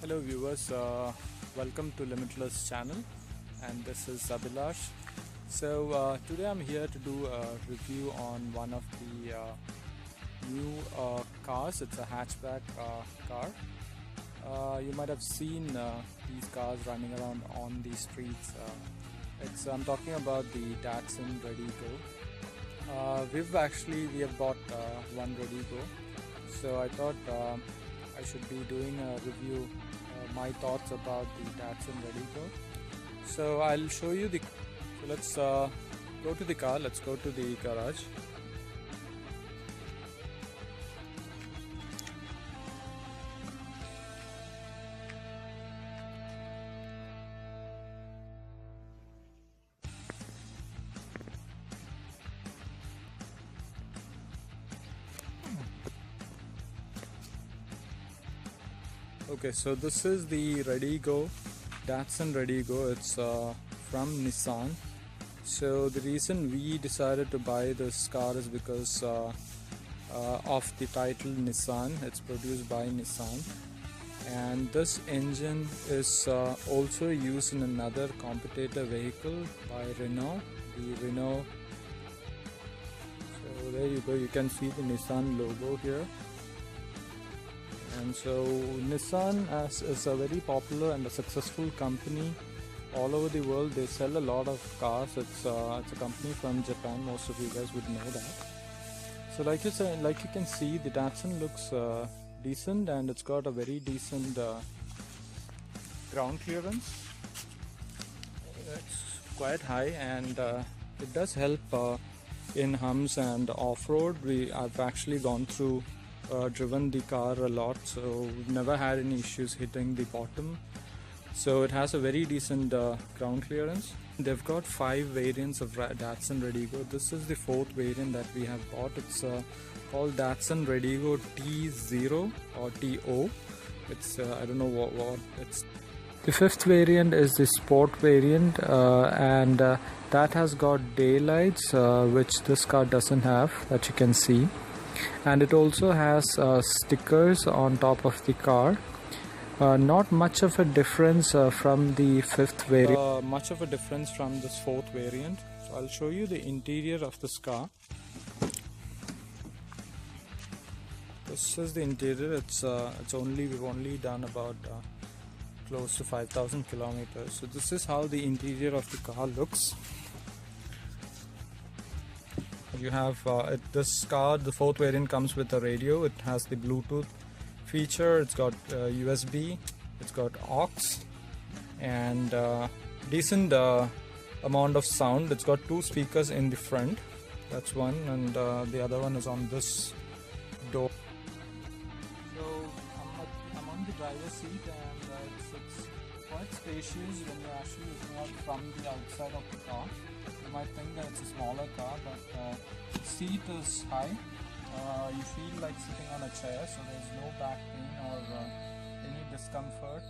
Hello viewers, welcome to Limitless channel, and this is Abhilash. Today I'm here to do a review on one of the new cars. It's a hatchback car. You might have seen these cars running around on the streets. I'm talking about the Datsun Redi Go. We have bought one Redi Go, so I thought I should be doing a review, my thoughts about the Datsun Redi Go. So I'll show you the. So let's go to the car. Let's go to the garage. Okay, so this is the Redi Go, Datsun Redi Go. It's from Nissan. So the reason we decided to buy this car is because of the title Nissan. It's produced by Nissan, and this engine is also used in another competitor vehicle by Renault, the Renault. So there you go, you can see the Nissan logo here. And so Nissan is a very popular and a successful company all over the world. They sell a lot of cars. It's a company from Japan. Most of you guys would know that. So like you can see, the Datsun looks decent, and it's got a very decent ground clearance. It's quite high, and it does help in humps and off-road. I've actually gone through driven the car a lot, so we've never had any issues hitting the bottom. So it has a very decent ground clearance. They've got 5 variants of Datsun Redi Go. This is the 4th variant that we have bought. It's called Datsun Redi Go T0 or TO. It's I don't know what it's. The 5th variant is the sport variant, and that has got daylights, which this car doesn't have, that you can see. And it also has stickers on top of the car. Not much of a difference from the 5th variant. Much of a difference from this 4th variant. So I'll show you the interior of this car. This is the interior. We've only done about close to 5,000 kilometers. So this is how the interior of the car looks. You have this car, the 4th variant, comes with a radio. It has the Bluetooth feature. It's got USB. It's got aux, and decent amount of sound. It's got 2 speakers in the front. That's one, and the other one is on this door. So I'm on the driver's seat, and it's quite spacious when you're actually looking out from the outside of the car. You might think that it's a smaller car, but the seat is high. You feel like sitting on a chair, so there's no back pain or any discomfort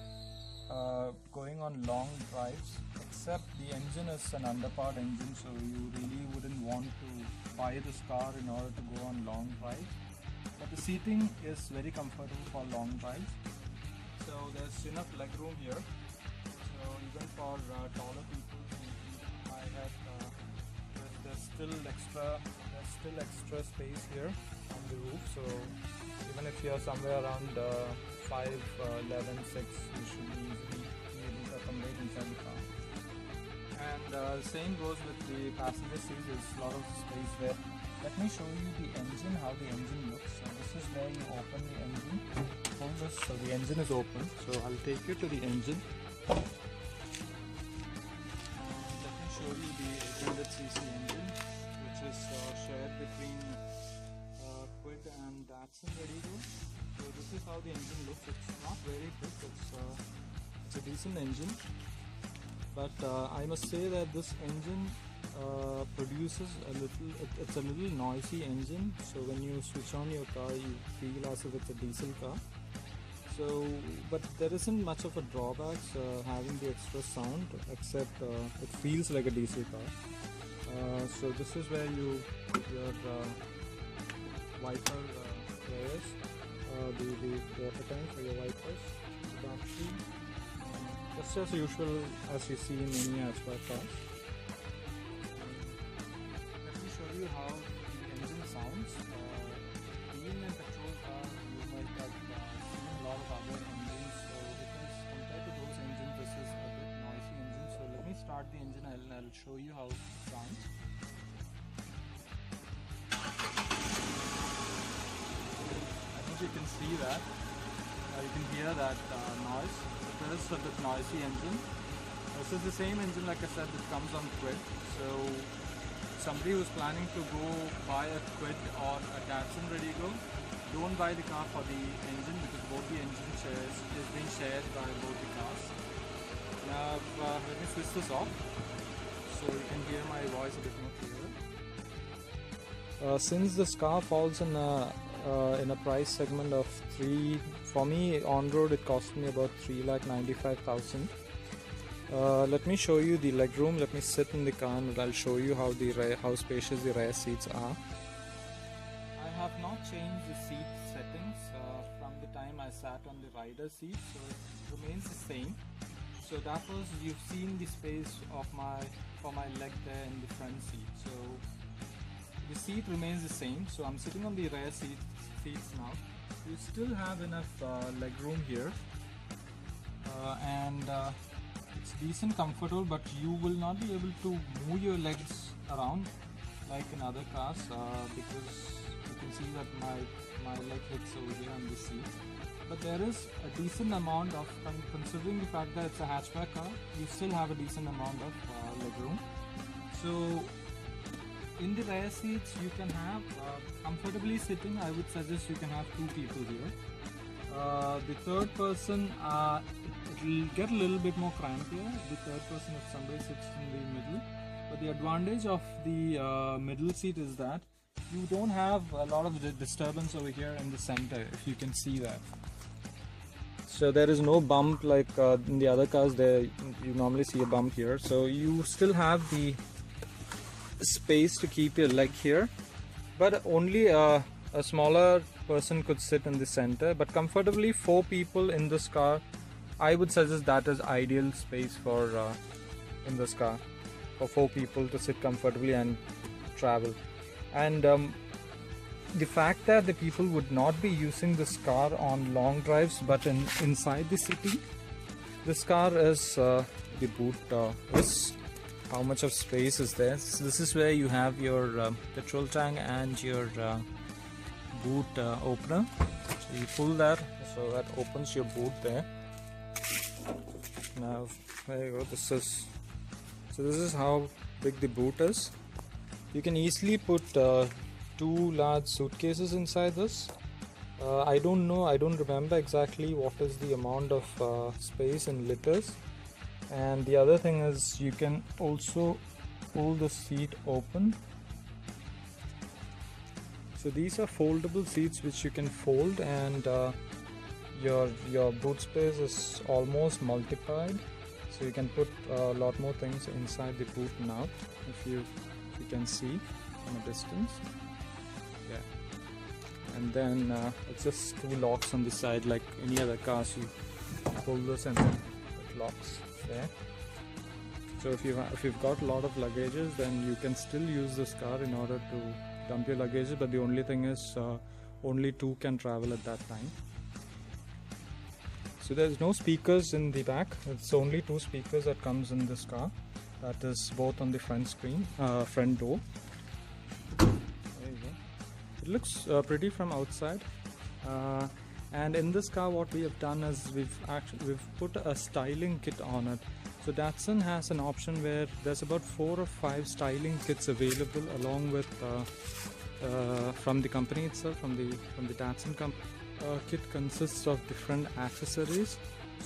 going on long drives, except the engine is an underpowered engine, so you really wouldn't want to buy this car in order to go on long drives. But the seating is very comfortable for long drives, so there's enough leg room here. So even for taller people who might have there's still extra space here on the roof. So even if you're somewhere around 5, 11, 6, you should be easily be able to accommodate inside the car. And same goes with the passenger seats. There's a lot of space there. Let me show you the engine, how the engine looks. So this is where you open the engine. Hold this, so the engine is open. So I'll take you to the engine. Let me show you the 800cc engine, which is shared between Quid and Datsun Redi Go. So this is how the engine looks. It's not very big. It's a decent engine, but I must say that this engine produces it's a little noisy engine. So when you switch on your car, you feel as if it's a diesel car. So, but there isn't much of a drawback having the extra sound, except it feels like a diesel car. So this is where your wiper players, the water tank for your wipers. the battery. Just as usual as you see in any hatchback cars. Let me show you how the engine sounds. Being a petrol car, you might have seen a lot of other engines, so it is compared to those engines, this is a bit noisy engine. So let me start the engine and I'll show you how it sounds. I think you can see that. You can hear that noise. It is a bit noisy engine. This is the same engine, like I said, that comes on quid. So somebody who's planning to go buy a quid or a Datsun Redi, don't buy the car for the engine, because both the engine shares is being shared by both the cars. Now let me switch this off so you can hear my voice a bit more clearer. Since this car falls in a price segment of 3, for me on road it cost me about 3,95,000. Let me show you the legroom. Let me sit in the car and I'll show you how spacious the rear seats are. I have not changed the seat settings from the time I sat on the rider seat, so it remains the same. So that was, you've seen the space of for my leg there in the front seat. So the seat remains the same. So I'm sitting on the rear seats now. You still have enough leg room here, and it's decent comfortable, but you will not be able to move your legs around like in other cars, because you can see that my leg hits over here on the seat. But there is a decent amount of, considering the fact that it's a hatchback car, you still have a decent amount of leg room. So in the rear seats you can have, comfortably sitting, I would suggest you can have 2 people here. The third person, it will get a little bit more cramped here, the third person if somebody sits in the middle. But the advantage of the middle seat is that you don't have a lot of disturbance over here in the center, if you can see that. So there is no bump like in the other cars. There you normally see a bump here, so you still have the space to keep your leg here, but only a smaller person could sit in the center. But comfortably 4 people in this car, I would suggest that is ideal space for in this car for 4 people to sit comfortably and travel. And the fact that the people would not be using this car on long drives, but inside the city, this car is the boot is how much of space is there. So this is where you have your petrol tank and your boot opener. So you pull that, so that opens your boot there. Now there you go. This is how big the boot is. You can easily put 2 large suitcases inside this. I don't remember exactly what is the amount of space in liters. And the other thing is, you can also pull the seat open. So these are foldable seats which you can fold, and your boot space is almost multiplied. So you can put a lot more things inside the boot now, if you can see from a distance. Yeah. And then it's just 2 locks on the side, like any other cars. You pull this and then it locks there. So if you've got a lot of luggages, then you can still use this car in order to dump your luggages, but the only thing is only 2 can travel at that time. So there's no speakers in the back. It's only 2 speakers that comes in this car. That is both on the front door. There you go. It looks pretty from outside. And in this car, what we have done is we've put a styling kit on it. So Datsun has an option where there's about 4 or 5 styling kits available, along with from the company itself, from the Datsun company. Kit consists of different accessories.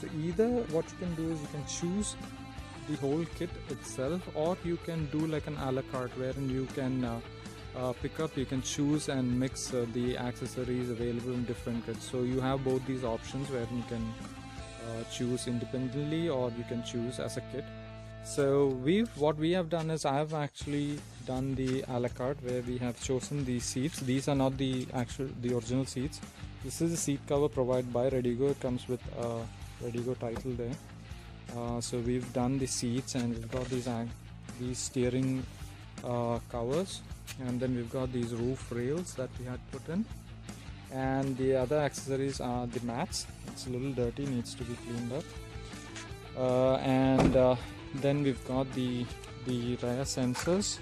So either what you can do is you can choose the whole kit itself, or you can do like an a la carte, wherein you can you can choose and mix the accessories available in different kits. So you have both these options, where you can choose independently, or you can choose as a kit. So what we have done is, I have actually done the a la carte, where we have chosen the seats. These are not the original seats. This is the seat cover provided by Redigo. It comes with Redigo title there. So we've done the seats, and we've got these steering covers, and then we've got these roof rails that we had put in, and the other accessories are the mats. It's a little dirty, needs to be cleaned up, and then we've got the rear sensors.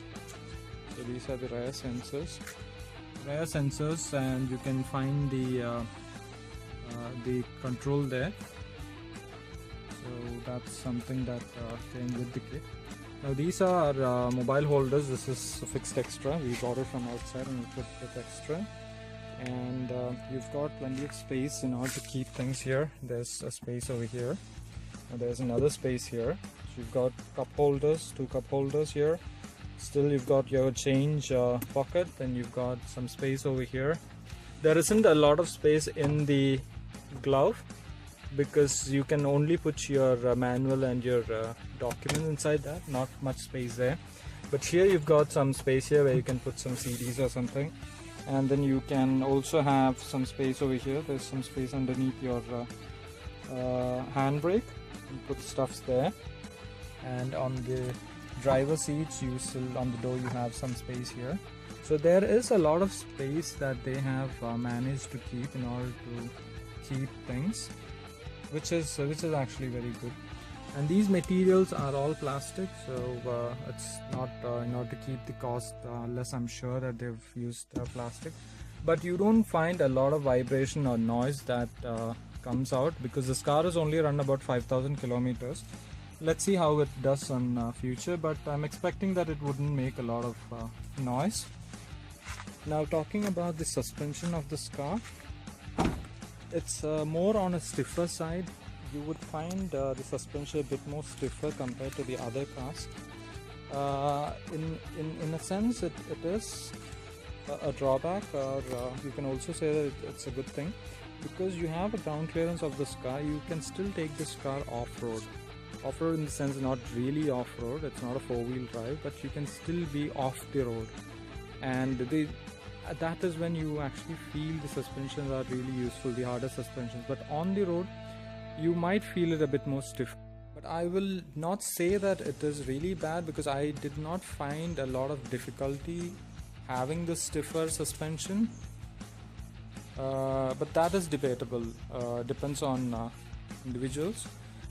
So these are the rear sensors, and you can find the control there. So that's something that came with the kit. Now these are mobile holders. This is a fixed extra. We bought it from outside and we put it extra. And you've got plenty of space in order to keep things here. There's a space over here. Now there's another space here. So you've got cup holders, 2 cup holders here. Still you've got your change pocket, then you've got some space over here. There isn't a lot of space in the glove because you can only put your manual and your documents inside that, not much space there. But here you've got some space here where you can put some CDs or something, and then you can also have some space over here. There's some space underneath your handbrake. You put stuffs there, and on the driver seats, you still on the door you have some space here. So there is a lot of space that they have managed to keep in order to keep things, which is actually very good. And these materials are all plastic, so it's not in order to keep the cost less. I'm sure that they've used plastic, but you don't find a lot of vibration or noise that comes out because this car is only run about 5,000 kilometers. Let's see how it does on future, but I'm expecting that it wouldn't make a lot of noise. Now talking about the suspension of this car, it's more on a stiffer side. You would find the suspension a bit more stiffer compared to the other cars. In a sense, it is a drawback, or you can also say that it's a good thing, because you have a ground clearance of this car. You can still take this car off-road. Off-road in the sense not really off-road, it's not a 4-wheel drive, but you can still be off the road, and that is when you actually feel the suspensions are really useful, the harder suspensions. But on the road you might feel it a bit more stiff. But I will not say that it is really bad, because I did not find a lot of difficulty having the stiffer suspension, but that is debatable, depends on individuals.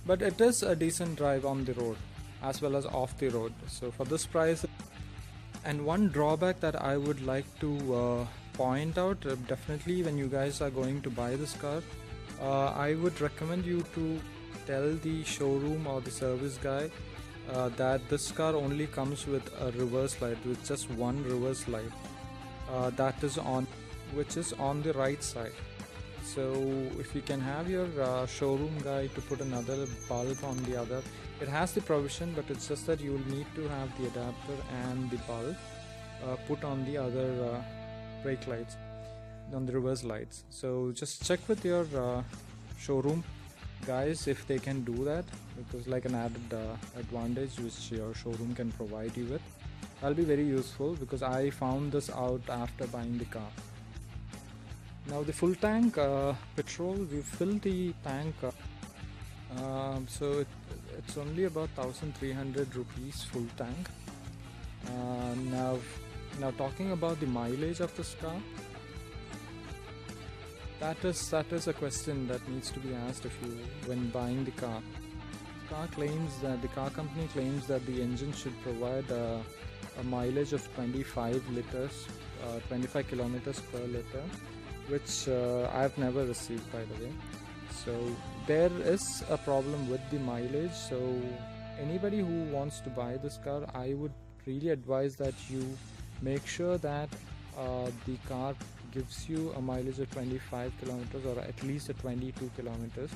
But it is a decent drive on the road as well as off the road. So for this price. And one drawback that I would like to point out, definitely when you guys are going to buy this car, I would recommend you to tell the showroom or the service guy that this car only comes with a reverse light, with just one reverse light that is on, which is on the right side. So if you can have your showroom guy to put another bulb on the other, it has the provision, but it's just that you will need to have the adapter and the bulb put on the other brake lights, on the reverse lights. So just check with your showroom guys if they can do that, because like an added advantage which your showroom can provide you with, that'll be very useful, because I found this out after buying the car. Now the full tank petrol, we filled the tank, so it's only about 1,300 rupees full tank. Now talking about the mileage of this car, that is a question that needs to be asked when buying the car. The car company claims that the engine should provide a mileage of 25 kilometers per liter, which I've never received, by the way. So there is a problem with the mileage. So anybody who wants to buy this car, I would really advise that you make sure that the car gives you a mileage of 25 kilometers or at least a 22 kilometers.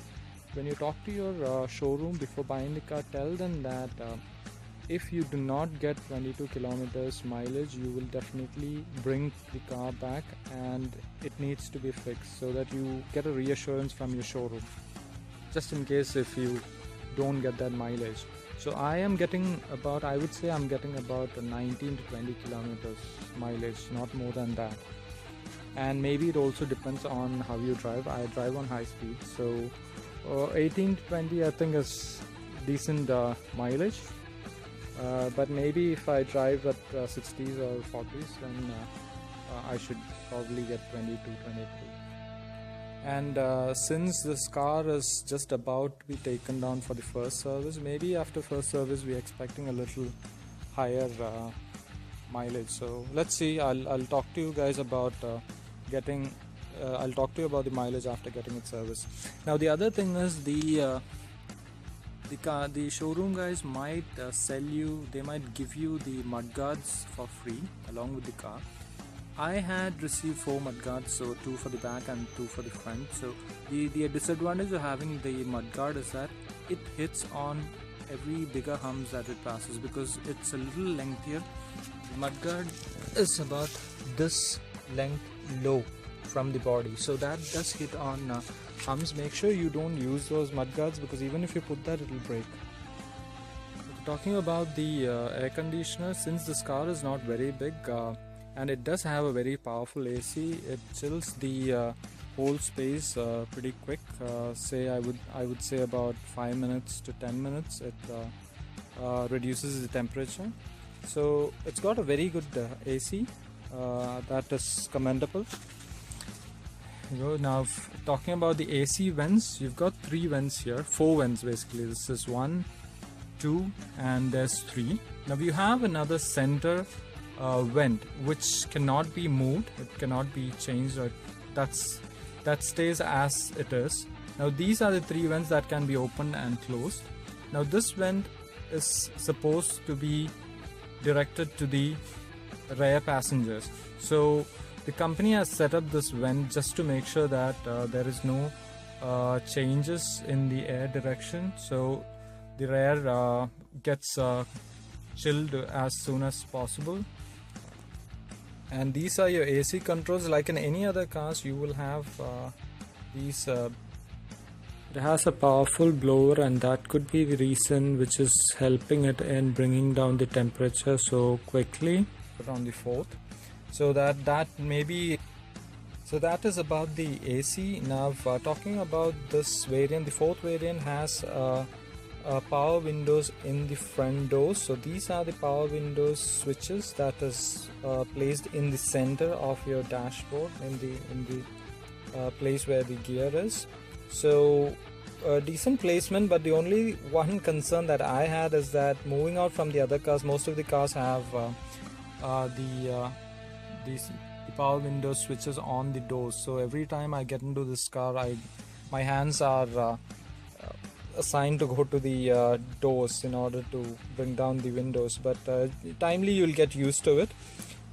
When you talk to your showroom before buying the car, tell them that if you do not get 22 kilometers mileage, you will definitely bring the car back and it needs to be fixed, so that you get a reassurance from your showroom, just in case if you don't get that mileage. So I would say I'm getting about 19 to 20 kilometers mileage, not more than that. And maybe it also depends on how you drive. I drive on high speed, so 18 to 20 I think is decent mileage, but maybe if I drive at 60s or 40s, then I should probably get 22, 23. And since this car is just about to be taken down for the first service, maybe after first service we're expecting a little higher mileage. So let's see. I'll talk to you guys about I'll talk to you about the mileage after getting it serviced. Now the other thing is the showroom guys might they might give you the mudguards for free along with the car. I had received 4 mudguards, so 2 for the back and 2 for the front. So the disadvantage of having the mudguard is that it hits on every bigger humps that it passes because it's a little lengthier. The mudguard is about this length low from the body, so that does hit on humps. Make sure you don't use those mudguards because even if you put that, it will break. Talking about the air conditioner, since this car is not very big and it does have a very powerful AC, it chills the whole space pretty quick. Say I would say about 5 minutes to 10 minutes it reduces the temperature. So it's got a very good AC that is commendable. Now talking about the AC vents, you've got 3 vents here, 4 vents basically. This is 1, 2 and there's 3. Now you have another center vent which cannot be moved, it cannot be changed, or that stays as it is. Now these are the 3 vents that can be opened and closed. Now this vent is supposed to be directed to the rear passengers, so the company has set up this vent just to make sure that there is no changes in the air direction, so the rear gets chilled as soon as possible. And these are your AC controls. Like in any other cars, you will have these. It has a powerful blower, and that could be the reason which is helping it in bringing down the temperature so quickly. Put on the 4th, so that maybe. So that is about the AC. Now talking about this variant, the 4th variant has power windows in the front doors. So these are the power windows switches that is placed in the center of your dashboard, in the place where the gear is. So decent placement, but the only one concern that I had is that moving out from the other cars, most of the cars have the power window switches on the doors. So every time I get into this car, my hands are assigned to go to the doors in order to bring down the windows, but timely you'll get used to it.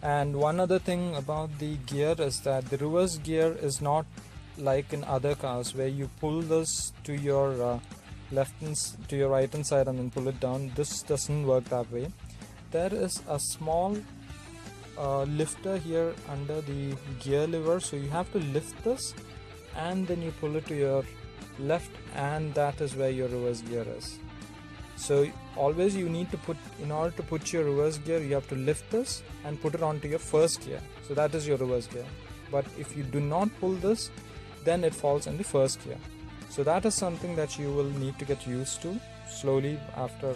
And one other thing about the gear is that the reverse gear is not like in other cars where you pull this to your to your right hand side and then pull it down. This doesn't work that way. There is a small lifter here under the gear lever, so you have to lift this and then you pull it to your left, and that is where your reverse gear is. So always you need to put, in order to put your reverse gear, you have to lift this and put it onto your first gear, so that is your reverse gear. But if you do not pull this, then it falls in the first gear. So that is something that you will need to get used to slowly after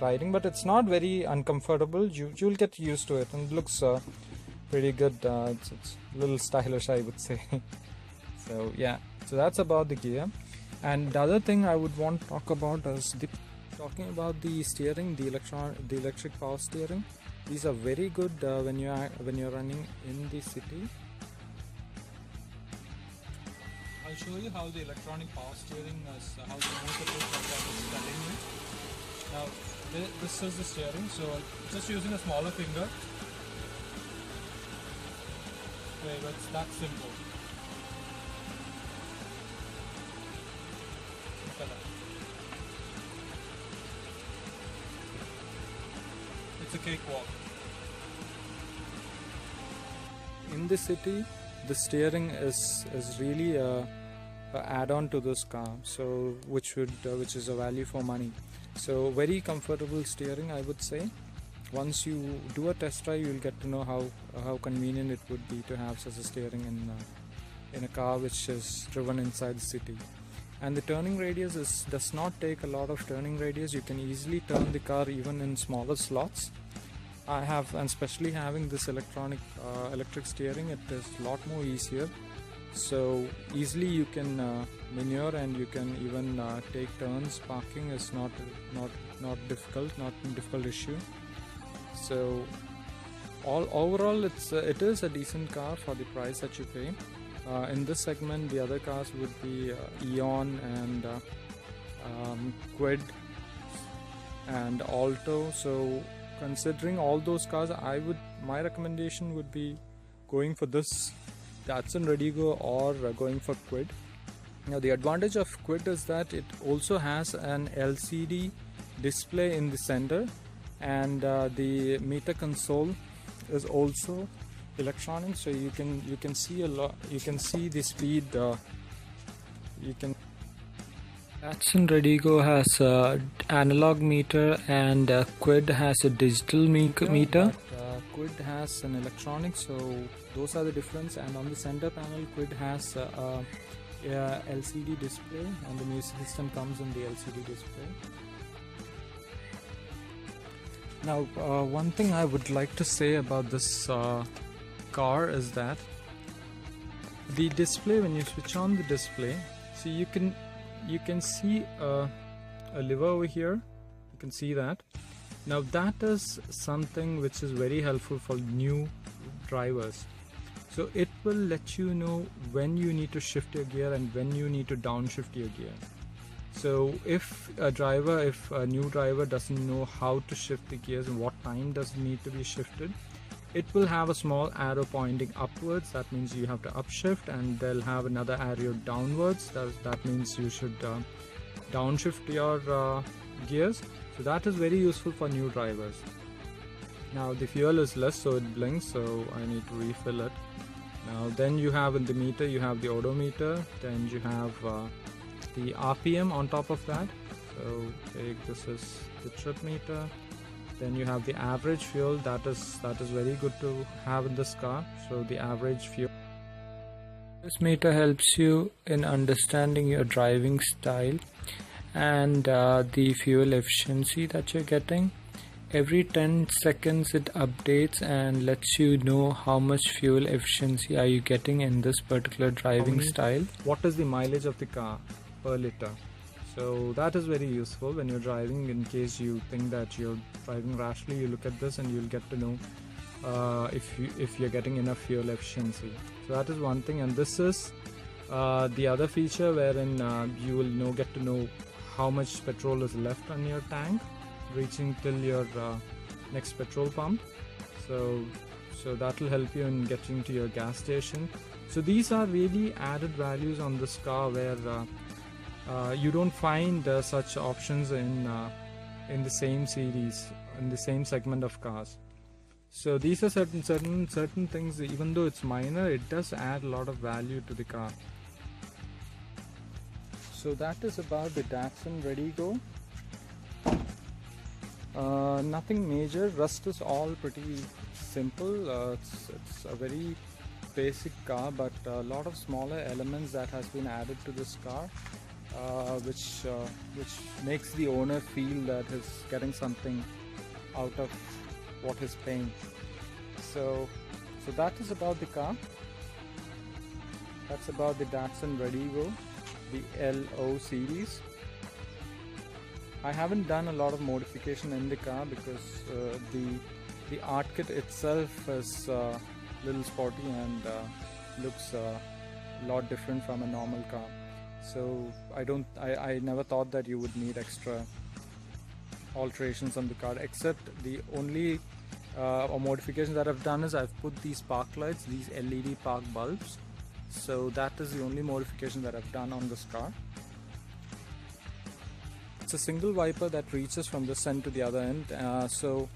riding, but it's not very uncomfortable. You'll get used to it, and it looks pretty good. It's a little stylish, I would say. So yeah, so that's about the gear. And the other thing I would want to talk about is talking about the steering, the electric power steering. These are very good when you're running in the city. I'll show you how the electronic power steering is, how the motor is telling you. Now this is the steering, so just using a smaller finger. Okay, that's that simple. Look at that. It's a cakewalk. In the city, the steering is really a add-on to this car, so which is a value for money. So very comfortable steering, I would say. Once you do a test drive, you'll get to know how convenient it would be to have such a steering in a car which is driven inside the city. and the turning radius does not take a lot of turning radius. You can easily turn the car even in smaller slots. I have, and especially having this electric steering, it is a lot more easier. So easily you can maneuver, and you can even take turns. Parking is not difficult, not a difficult issue. So overall, it is a decent car for the price that you pay. In this segment, the other cars would be Eon and Quid and Alto. So considering all those cars, my recommendation would be going for this Datsun Redi or going for Quid. Now the advantage of Quid is that it also has an LCD display in the center, and the meter console is also electronic, so you can see a lot. You can see the speed. Datsun Redi has a analog meter, and Quid has a digital meter. Quid has an electronic, so those are the difference. And on the center panel, Quid has a LCD display, and the music system comes in the LCD display. Now, one thing I would like to say about this car is that the display, when you switch on the display, see you can see a lever over here. You can see that. Now that is something which is very helpful for new drivers. So it will let you know when you need to shift your gear and when you need to downshift your gear. So if a new driver doesn't know how to shift the gears and what time does it need to be shifted, it will have a small arrow pointing upwards. That means you have to upshift, and they'll have another arrow downwards. That means you should downshift your gears. So that is very useful for new drivers. Now the fuel is less, so it blinks, so I need to refill it. Now then you have in the meter, you have the odometer, then you have the RPM on top of that. So this is the trip meter. Then you have the average fuel. That is very good to have in this car. So the average fuel. This meter helps you in understanding your driving style and the fuel efficiency that you're getting. Every 10 seconds it updates and lets you know how much fuel efficiency are you getting in this particular driving style. What is the mileage of the car per liter? So that is very useful when you're driving. In case you think that you're driving rashly, you look at this and you'll get to know if you're getting enough fuel efficiency. So that is one thing, and this is the other feature wherein you will get to know how much petrol is left on your tank, reaching till your next petrol pump. So that will help you in getting to your gas station. So these are really added values on this car where you don't find such options in the same series, in the same segment of cars. So these are certain things. Even though it's minor, it does add a lot of value to the car. So that is about the Datsun Redi. Nothing major. Rest is all pretty simple. It's a very basic car, but a lot of smaller elements that has been added to this car, which makes the owner feel that he's getting something out of what he's paying. So that is about the car. That's about the Datsun Redi, the LO series. I haven't done a lot of modification in the car because the art kit itself is a little sporty and looks a lot different from a normal car. So I never thought that you would need extra alterations on the car, except the only modification that I've done is I've put these spark lights, these LED park bulbs. So that is the only modification that I've done on this car. It's a single wiper that reaches from this end to the other end, so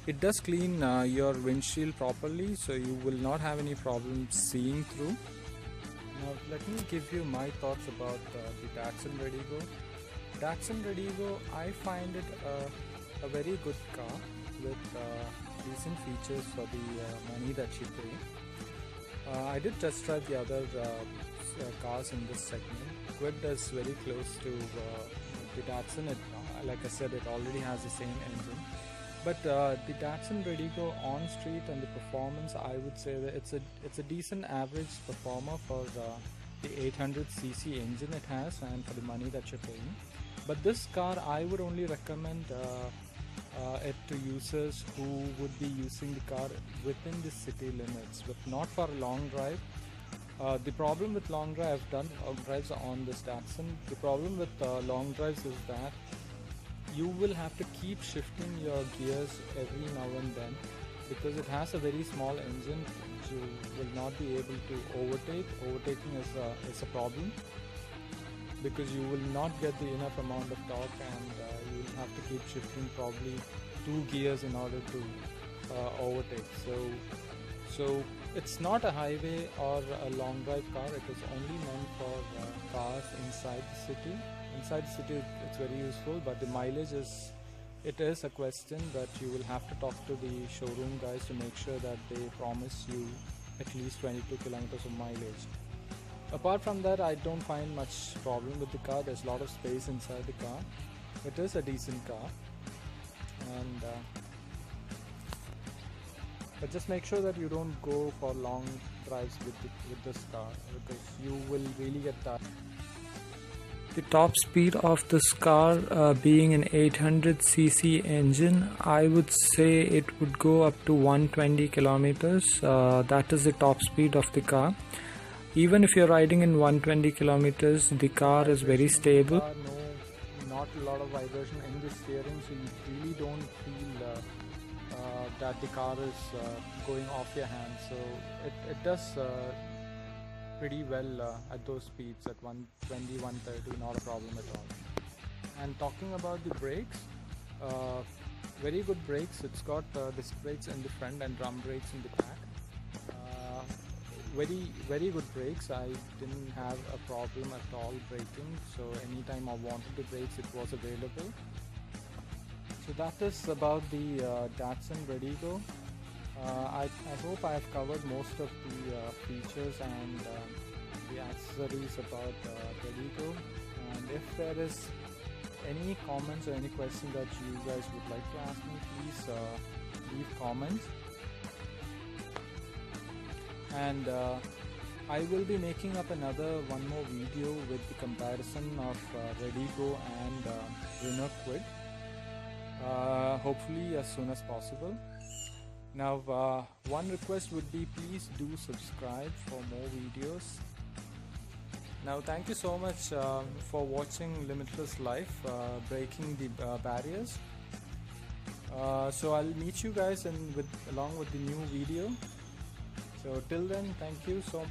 it does clean your windshield properly, so you will not have any problems seeing through. Now let me give you my thoughts about the Datsun Redi. Datsun Redi, I find it a very good car with decent features for the money that you pay. I did test drive the other cars in this segment, Quid is very close to the Datsun. Like I said, it already has the same engine. But the Datsun Redi on street and the performance, I would say that it's a decent average performer for the 800cc engine it has and for the money that you're paying. But this car, I would only recommend it to users who would be using the car within the city limits, but not for a long drive. The problem with long drive, I've done drives on this Datsun. The problem with long drives is that you will have to keep shifting your gears every now and then, because it has a very small engine. You will not be able to overtake. Overtaking is a problem, because you will not get the enough amount of torque, and you will have to keep shifting probably 2 gears in order to overtake. So it's not a highway or a long drive car. It is only meant for cars inside the city. Inside the city it's very useful, but the mileage is a question that you will have to talk to the showroom guys to make sure that they promise you at least 22 kilometers of mileage. Apart from that, I don't find much problem with the car. There's a lot of space inside the car. It is a decent car, and but just make sure that you don't go for long drives with this car, because you will really get tired. The top speed of this car being an 800cc engine, I would say it would go up to 120 kilometers. That is the top speed of the car. Even if you're riding in 120 kilometers, the car is very stable. Not a lot of vibration in the steering, so you really don't feel that the car is going off your hand. So it does pretty well at those speeds, at 120, 130, not a problem at all. And talking about the brakes, very good brakes. It's got disc brakes in the front and drum brakes in the back. Very good brakes. I didn't have a problem at all braking, so anytime I wanted the brakes, it was available. So that is about the Datsun Redi. I hope I have covered most of the features and the accessories about Redi. And if there is any comments or any questions that you guys would like to ask me, please leave comments. And I will be making up one more video with the comparison of Redi and Renault Kwid, hopefully as soon as possible. Now one request would be, please do subscribe for more videos. Now thank you so much for watching Limitless Life, breaking the barriers. So I'll meet you guys along with the new video. So till then, thank you so much.